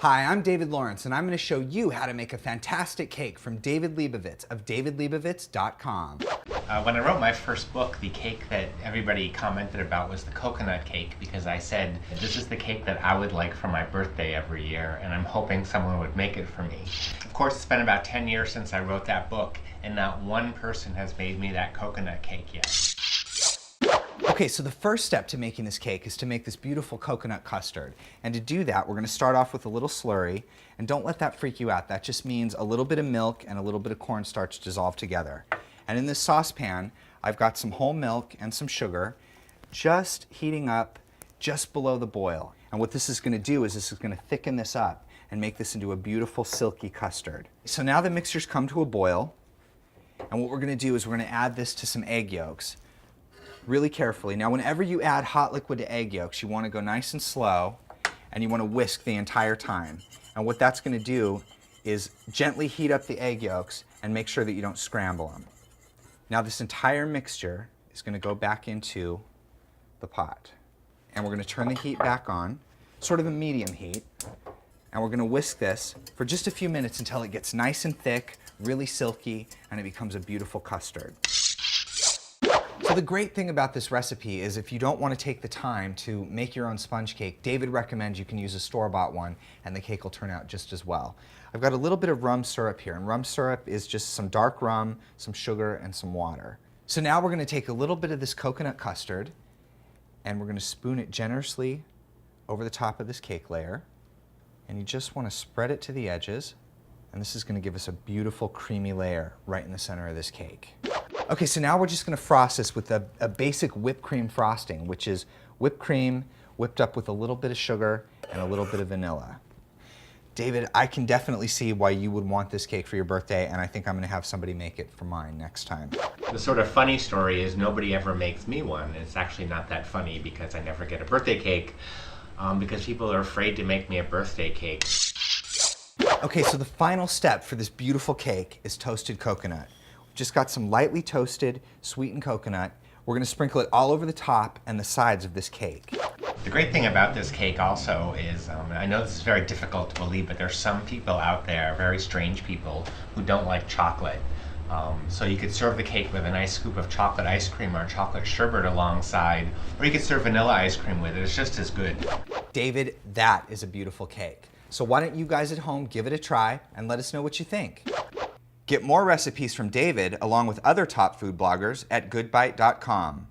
Hi, I'm David Lawrence, and I'm going to show you how to make a fantastic cake from David Lebovitz of davidlebovitz.com. When I wrote my first book, the cake that everybody commented about was the coconut cake, because I said, this is the cake that I would like for my birthday every year, and I'm hoping someone would make it for me. Of course, it's been about 10 years since I wrote that book, and not one person has made me that coconut cake yet. Okay, so the first step to making this cake is to make this beautiful coconut custard. And to do that, we're going to start off with a little slurry. And don't let that freak you out. That just means a little bit of milk and a little bit of cornstarch dissolved together. And in this saucepan, I've got some whole milk and some sugar just heating up just below the boil. And what this is going to do is this is going to thicken this up and make this into a beautiful silky custard. So now the mixture's come to a boil. And what we're going to do is we're going to add this to some egg yolks really carefully. Now, whenever you add hot liquid to egg yolks, you want to go nice and slow, and you want to whisk the entire time. And what that's going to do is gently heat up the egg yolks and make sure that you don't scramble them. Now, this entire mixture is going to go back into the pot. And we're going to turn the heat back on, sort of a medium heat, and we're going to whisk this for just a few minutes until it gets nice and thick, really silky, and it becomes a beautiful custard. So the great thing about this recipe is if you don't want to take the time to make your own sponge cake, David recommends you can use a store-bought one and the cake will turn out just as well. I've got a little bit of rum syrup here, and rum syrup is just some dark rum, some sugar, and some water. So now we're going to take a little bit of this coconut custard and we're going to spoon it generously over the top of this cake layer. And you just want to spread it to the edges, and this is going to give us a beautiful creamy layer right in the center of this cake. Okay, so now we're just going to frost this with a basic whipped cream frosting, which is whipped cream whipped up with a little bit of sugar and a little bit of vanilla. David, I can definitely see why you would want this cake for your birthday, and I think I'm going to have somebody make it for mine next time. The sort of funny story is nobody ever makes me one. It's actually not that funny because I never get a birthday cake because people are afraid to make me a birthday cake. Okay, so the final step for this beautiful cake is toasted coconut. Just got some lightly toasted, sweetened coconut. We're going to sprinkle it all over the top and the sides of this cake. The great thing about this cake also is, I know this is very difficult to believe, but there's some people out there, very strange people, who don't like chocolate. So you could serve the cake with a nice scoop of chocolate ice cream or chocolate sherbet alongside, or you could serve vanilla ice cream with it. It's just as good. David, that is a beautiful cake. So why don't you guys at home give it a try and let us know what you think. Get more recipes from David, along with other top food bloggers, at goodbite.com.